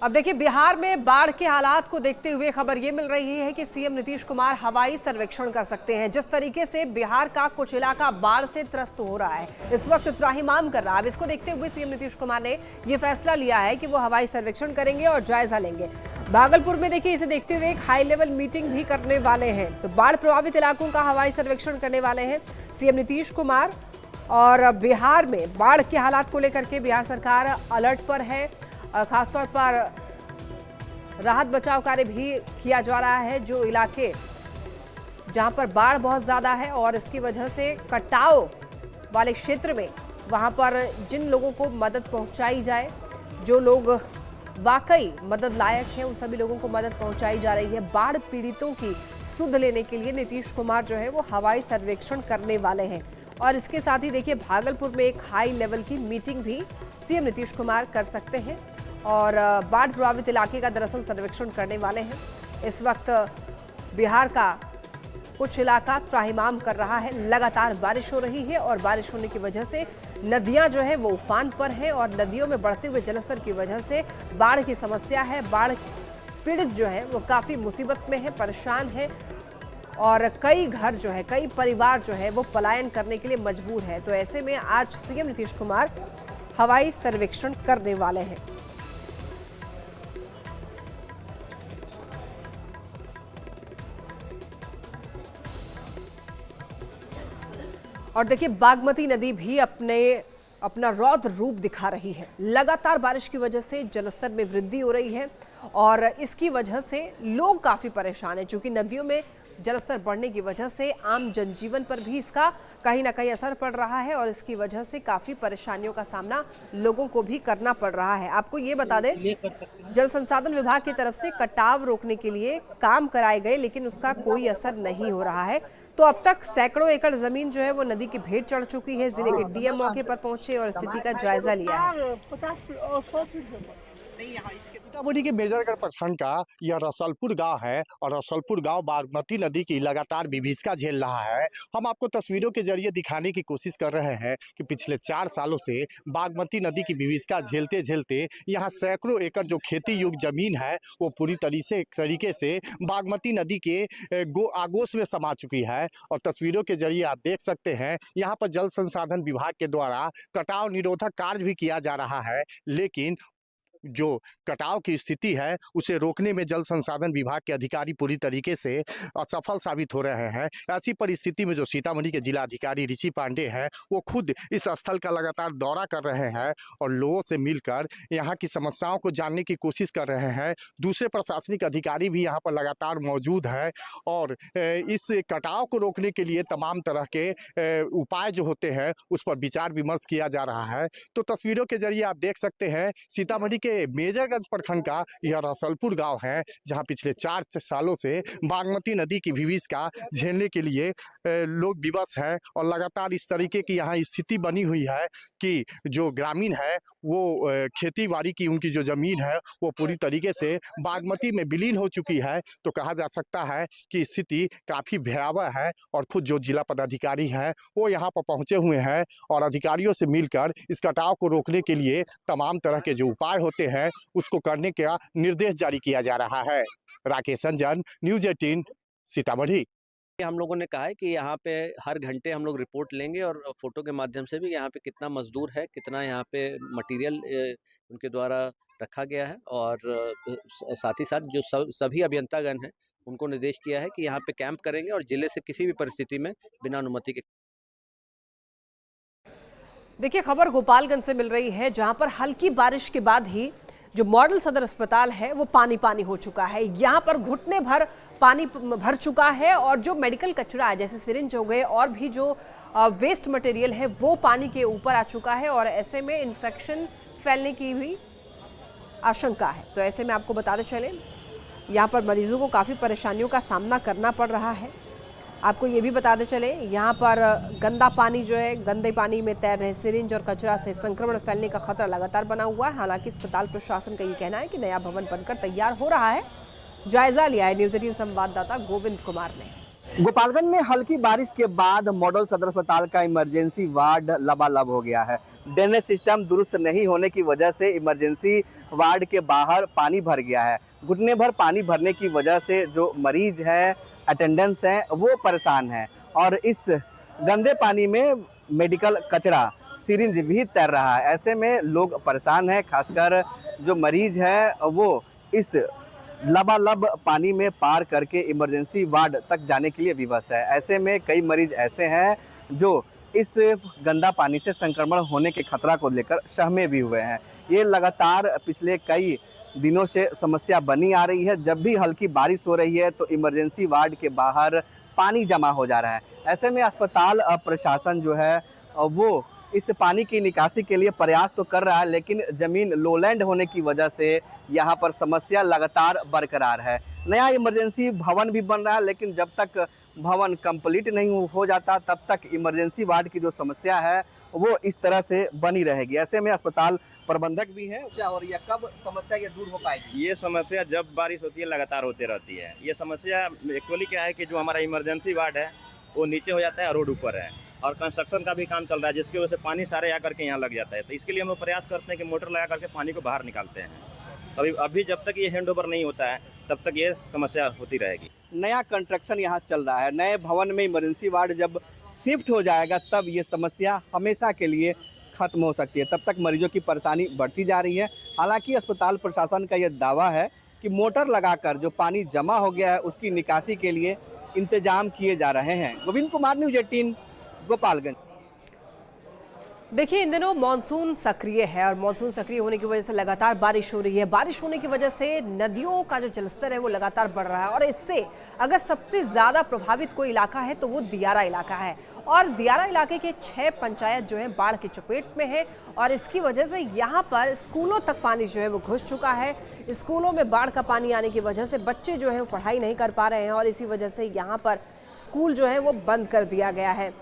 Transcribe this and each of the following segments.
अब देखिए, बिहार में बाढ़ के हालात को देखते हुए खबर ये मिल रही है कि सीएम नीतीश कुमार हवाई सर्वेक्षण कर सकते हैं। जिस तरीके से बिहार का कुछ इलाका बाढ़ से त्रस्त हो रहा है, इस वक्त त्राहिमाम कर रहा है। अब इसको देखते हुए सीएम नीतीश कुमार ने ये फैसला लिया है कि वो हवाई सर्वेक्षण करेंगे और जायजा लेंगे। भागलपुर में देखिए, इसे देखते हुए एक हाई लेवल मीटिंग भी करने वाले हैं। तो बाढ़ प्रभावित इलाकों का हवाई सर्वेक्षण करने वाले हैं सीएम नीतीश कुमार। और बिहार में बाढ़ के हालात को लेकर के बिहार सरकार अलर्ट पर है। खासतौर पर राहत बचाव कार्य भी किया जा रहा है। जो इलाके जहां पर बाढ़ बहुत ज़्यादा है और इसकी वजह से कटाव वाले क्षेत्र में, वहां पर जिन लोगों को मदद पहुंचाई जाए, जो लोग वाकई मदद लायक हैं, उन सभी लोगों को मदद पहुंचाई जा रही है। बाढ़ पीड़ितों की सुध लेने के लिए नीतीश कुमार जो है वो हवाई सर्वेक्षण करने वाले हैं। और इसके साथ ही देखिए, भागलपुर में एक हाई लेवल की मीटिंग भी सीएम नीतीश कुमार कर सकते हैं और बाढ़ प्रभावित इलाके का दरअसल सर्वेक्षण करने वाले हैं। इस वक्त बिहार का कुछ इलाका त्राहिमाम कर रहा है। लगातार बारिश हो रही है और बारिश होने की वजह से नदियां जो है वो उफान पर हैं और नदियों में बढ़ते हुए जलस्तर की वजह से बाढ़ की समस्या है। बाढ़ पीड़ित जो है वो काफ़ी मुसीबत में है, परेशान है और कई घर जो है, कई परिवार जो है वो पलायन करने के लिए मजबूर है। तो ऐसे में आज सीएम नीतीश कुमार हवाई सर्वेक्षण करने वाले हैं। और देखिए, बागमती नदी भी अपना रौद्र रूप दिखा रही है। लगातार बारिश की वजह से जलस्तर में वृद्धि हो रही है और इसकी वजह से लोग काफ़ी परेशान हैं। चूंकि नदियों में जलस्तर बढ़ने की वजह से आम जनजीवन पर भी इसका कहीं ना कहीं असर पड़ रहा है और इसकी वजह से काफ़ी परेशानियों का सामना लोगों को भी करना पड़ रहा है। आपको ये बता दें, जल संसाधन विभाग की तरफ से कटाव रोकने के लिए काम कराए गए, लेकिन उसका कोई असर नहीं हो रहा है। तो अब तक सैकड़ों एकड़ जमीन जो है वो नदी की भेंट चढ़ चुकी है। जिले के डीएम मौके पर पहुंचे और स्थिति का जायजा लिया है। सीतामढ़ी के मेजरगढ़ प्रखंड का यह रसलपुर गांव है और रसलपुर गांव बागमती नदी की लगातार विभीषिका झेल रहा है। हम आपको तस्वीरों के जरिए दिखाने की कोशिश कर रहे हैं कि पिछले 4 सालों से बागमती नदी की विभीषिका झेलते झेलते यहाँ सैकड़ों एकड़ जो खेती योग्य जमीन है वो पूरी तरीके से बागमती नदी के आगोश में समा चुकी है। और तस्वीरों के जरिए आप देख सकते हैं, यहाँ पर जल संसाधन विभाग के द्वारा कटाव निरोधक कार्य भी किया जा रहा है, लेकिन जो कटाव की स्थिति है उसे रोकने में जल संसाधन विभाग के अधिकारी पूरी तरीके से असफल साबित हो रहे हैं। ऐसी परिस्थिति में जो सीतामढ़ी के जिला अधिकारी ऋषि पांडे हैं, वो खुद इस स्थल का लगातार दौरा कर रहे हैं और लोगों से मिलकर यहाँ की समस्याओं को जानने की कोशिश कर रहे हैं। दूसरे प्रशासनिक अधिकारी भी यहाँ पर लगातार मौजूद हैं और इस कटाव को रोकने के लिए तमाम तरह के उपाय जो होते हैं उस पर विचार विमर्श किया जा रहा है। तो तस्वीरों के जरिए आप देख सकते हैं, सीतामढ़ी के मेजरगंज प्रखंड का यह रसलपुर गांव है, जहां पिछले 4 सालों से बागमती नदी की विभीषिका झेलने के लिए लोग विवश हैं और लगातार इस तरीके की यहाँ स्थिति बनी हुई है कि जो ग्रामीण है वो खेती बाड़ी की उनकी जो जमीन है वो पूरी तरीके से बागमती में विलीन हो चुकी है। तो कहा जा सकता है कि स्थिति काफ़ी भयावह है और खुद जो जिला पदाधिकारी हैं वो यहाँ पर पहुँचे हुए हैं और अधिकारियों से मिलकर इस कटाव को रोकने के लिए तमाम तरह के जो उपाय होते हैं उसको करने का निर्देश जारी किया जा रहा है। राकेश रंजन, न्यूज़ 18, सीतामढ़ी। हम लोगों ने कहा है कि यहाँ पे हर घंटे हम लोग रिपोर्ट लेंगे और फोटो के माध्यम से भी यहाँ पे कितना मजदूर है, कितना यहाँ पे मटेरियल उनके द्वारा रखा गया है और साथ ही साथ जो सभी अभियंतागण हैं उनको निर्देश किया है कि यहाँ पे कैंप करेंगे और जिले से किसी भी परिस्थिति में बिना अनुमति के। देखिए, खबर गोपालगंज से मिल रही है, जहां पर हल्की बारिश के बाद ही जो मॉडल सदर अस्पताल है वो पानी पानी हो चुका है। यहां पर घुटने भर पानी भर चुका है और जो मेडिकल कचरा है, जैसे सिरिंज हो गए और भी जो वेस्ट मटेरियल है, वो पानी के ऊपर आ चुका है और ऐसे में इन्फेक्शन फैलने की भी आशंका है। तो ऐसे में आपको बताते चले, यहाँ पर मरीजों को काफ़ी परेशानियों का सामना करना पड़ रहा है। आपको ये भी बताते चले, यहाँ पर गंदा पानी जो है, गंदे पानी में तैर रहे सिरिंज और कचरा से संक्रमण फैलने का खतरा लगातार बना हुआ है। हालांकि अस्पताल प्रशासन का ये कहना है कि नया भवन बनकर तैयार हो रहा है। जायजा लिया है न्यूज़ 18 संवाददाता गोविंद कुमार ने। गोपालगंज में हल्की बारिश के बाद मॉडल सदर अस्पताल का इमरजेंसी वार्ड लबालब हो गया है। ड्रेनेज सिस्टम दुरुस्त नहीं होने की वजह से इमरजेंसी वार्ड के बाहर पानी भर गया है। घुटने भर पानी भरने की वजह से जो मरीज हैं, अटेंडेंट्स हैं, वो परेशान हैं और इस गंदे पानी में मेडिकल कचरा, सिरिंज भी तैर रहा है। ऐसे में लोग परेशान हैं, खासकर जो मरीज है वो इस लबालब पानी में पार करके इमरजेंसी वार्ड तक जाने के लिए विवश है। ऐसे में कई मरीज ऐसे हैं जो इस गंदा पानी से संक्रमण होने के खतरा को लेकर सहमे भी हुए हैं। ये लगातार पिछले कई दिनों से समस्या बनी आ रही है। जब भी हल्की बारिश हो रही है तो इमरजेंसी वार्ड के बाहर पानी जमा हो जा रहा है। ऐसे में अस्पताल प्रशासन जो है वो इस पानी की निकासी के लिए प्रयास तो कर रहा है, लेकिन ज़मीन लोलैंड होने की वजह से यहाँ पर समस्या लगातार बरकरार है। नया इमरजेंसी भवन भी बन रहा है, लेकिन जब तक भवन कंप्लीट नहीं हो जाता तब तक इमरजेंसी वार्ड की जो समस्या है वो इस तरह से बनी रहेगी। ऐसे में अस्पताल प्रबंधक भी हैं, क्या हो रही है, कब समस्या ये दूर हो पाएगी? ये समस्या जब बारिश होती है लगातार होती रहती है। ये समस्या एक्चुअली क्या है कि जो हमारा इमरजेंसी वार्ड है वो नीचे हो जाता है, रोड ऊपर है और कंस्ट्रक्शन का भी काम चल रहा है, जिसकी वजह से पानी सारे आकर के यहाँ लग जाता है। तो इसके लिए हम लोग प्रयास करते हैं कि मोटर लगा करके पानी को बाहर निकालते हैं। अभी जब तक ये हैंड ओवर नहीं होता है तब तक ये समस्या होती रहेगी। नया कंस्ट्रक्शन यहाँ चल रहा है, नए भवन में इमरजेंसी वार्ड जब शिफ्ट हो जाएगा तब ये समस्या हमेशा के लिए खत्म हो सकती है। तब तक मरीजों की परेशानी बढ़ती जा रही है। हालांकि अस्पताल प्रशासन का यह दावा है कि मोटर लगाकर जो पानी जमा हो गया है उसकी निकासी के लिए इंतजाम किए जा रहे हैं। गोविंद कुमार, न्यूज़ 18, गोपालगंज। देखिए, इन दिनों मानसून सक्रिय है और मानसून सक्रिय होने की वजह से लगातार बारिश हो रही है। बारिश होने की वजह से नदियों का जो जलस्तर है वो लगातार बढ़ रहा है और इससे अगर सबसे ज़्यादा प्रभावित कोई इलाका है तो वो दियारा इलाका है और दियारा इलाके के 6 पंचायत जो है बाढ़ की चपेट में है और इसकी वजह से यहाँ पर स्कूलों तक पानी जो है वो घुस चुका है। स्कूलों में बाढ़ का पानी आने की वजह से बच्चे जो है वो पढ़ाई नहीं कर पा रहे हैं और इसी वजह से यहाँ पर स्कूल जो है वो बंद कर दिया गया है।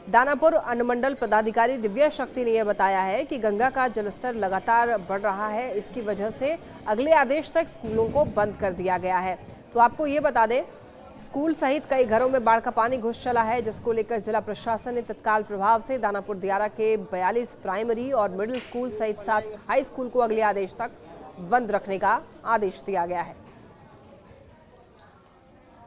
दानापुर अनुमंडल पदाधिकारी दिव्या शक्ति ने यह बताया है कि गंगा का जलस्तर लगातार बढ़ रहा है, इसकी वजह से अगले आदेश तक स्कूलों को बंद कर दिया गया है। तो आपको ये बता दें, स्कूल सहित कई घरों में बाढ़ का पानी घुस चला है, जिसको लेकर जिला प्रशासन ने तत्काल प्रभाव से दानापुर दियारा के 42 प्राइमरी और मिडिल स्कूल सहित 7 हाई स्कूल को अगले आदेश तक बंद रखने का आदेश दिया गया है।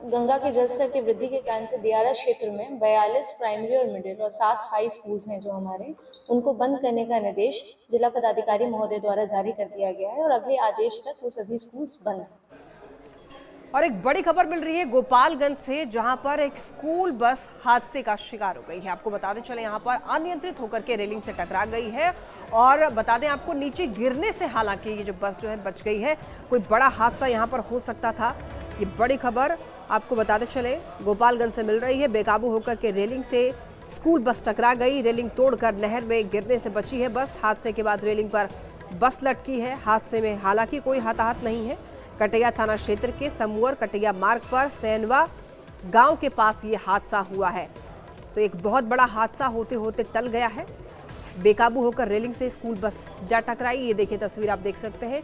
गंगा के जलस्तर की वृद्धि के कारण से दियारा क्षेत्र में 42 प्राइमरी और मिडिल और 7 हाई स्कूल्स हैं जो हमारे, उनको बंद करने का निर्देश जिला पदाधिकारी महोदय द्वारा जारी कर दिया गया है और अगले आदेश तक वो सभी स्कूल्स बंद हैं। और एक बड़ी खबर मिल रही है गोपालगंज से, जहां पर एक स्कूल बस हादसे का शिकार हो गई है। आपको बताते चले, यहां पर अनियंत्रित होकर के रेलिंग से टकरा गई है और बता दें आपको, नीचे गिरने से हालांकि ये जो बस जो है बच गई है। कोई बड़ा हादसा यहां पर हो सकता था। ये बड़ी खबर आपको बताते चले गोपालगंज से मिल रही है। बेकाबू होकर के रेलिंग से स्कूल बस टकरा गई, रेलिंग तोड़कर नहर में गिरने से बची है बस। हादसे के बाद रेलिंग पर बस लटकी है। हादसे में हालांकि कोई हताहत नहीं है। कटैया थाना क्षेत्र के समूअर कटैया मार्ग पर सैनवा गांव के पास ये हादसा हुआ है। तो एक बहुत बड़ा हादसा होते होते टल गया है। बेकाबू होकर रेलिंग से स्कूल बस जा टकराई। ये देखिए तस्वीर आप देख सकते हैं।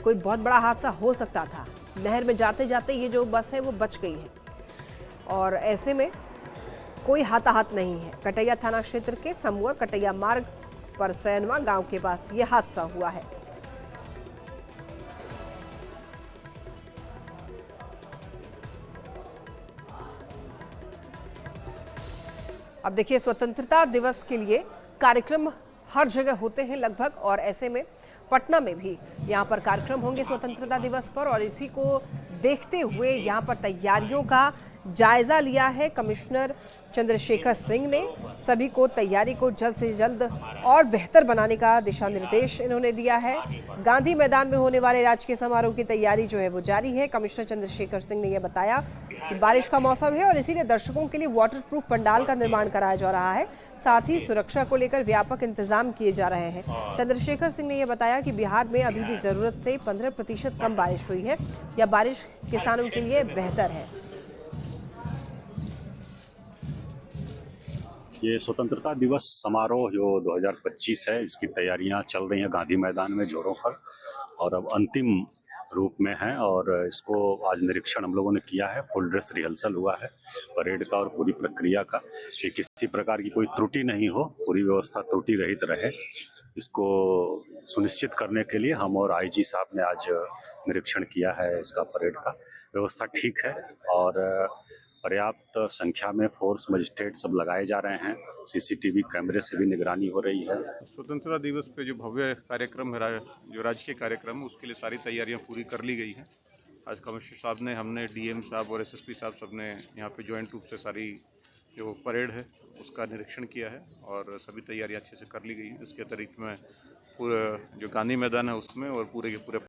कोई बहुत बड़ा हादसा हो सकता था। नहर में जाते जाते ये जो बस है वो बच गई है और ऐसे में कोई हताहत नहीं है। कटैया थाना क्षेत्र के समूअर कटैया मार्ग पर सैनवा गांव के पास ये हादसा हुआ है। अब देखिए, स्वतंत्रता दिवस के लिए कार्यक्रम हर जगह होते हैं लगभग, और ऐसे में पटना में भी यहाँ पर कार्यक्रम होंगे स्वतंत्रता दिवस पर और इसी को देखते हुए यहाँ पर तैयारियों का जायजा लिया है कमिश्नर चंद्रशेखर सिंह ने। सभी को तैयारी को जल्द से जल्द और बेहतर बनाने का दिशा निर्देश इन्होंने दिया है। गांधी मैदान में होने वाले राजकीय समारोह की तैयारी जो है वो जारी है। कमिश्नर चंद्रशेखर सिंह ने यह बताया कि बारिश का मौसम है और इसीलिए दर्शकों के लिए वाटरप्रूफ पंडाल का निर्माण कराया जा रहा है। साथ ही सुरक्षा को लेकर व्यापक इंतजाम किए जा रहे हैं। चंद्रशेखर सिंह ने यह बताया कि बिहार में अभी भी जरूरत से 15% कम बारिश हुई है। यह बारिश किसानों के लिए बेहतर है। ये स्वतंत्रता दिवस समारोह जो 2025 है, इसकी तैयारियां चल रही हैं गांधी मैदान में जोरों पर और अब अंतिम रूप में है और इसको आज निरीक्षण हम लोगों ने किया है। फुल ड्रेस रिहर्सल हुआ है परेड का और पूरी प्रक्रिया का, कि किसी प्रकार की कोई त्रुटि नहीं हो, पूरी व्यवस्था त्रुटि रहित रहे। इसको सुनिश्चित करने के लिए हम और आईजी साहब ने आज निरीक्षण किया है इसका परेड का। व्यवस्था ठीक है और पर्याप्त संख्या में फोर्स मजिस्ट्रेट सब लगाए जा रहे हैं। सीसीटीवी कैमरे से भी निगरानी हो रही है। स्वतंत्रता दिवस पे जो भव्य कार्यक्रम है, जो राजकीय कार्यक्रम है, उसके लिए सारी तैयारियां पूरी कर ली गई हैं। आज कमिश्नर साहब ने, हमने, डीएम साहब और एसएसपी साहब सबने यहाँ पे ज्वाइंट रूप से सारी जो परेड है उसका निरीक्षण किया है और सभी तैयारियां अच्छे से कर ली गई हैं। इसके अतिरिक्त में पूरा जो गांधी मैदान है उसमें और पूरे के पूरे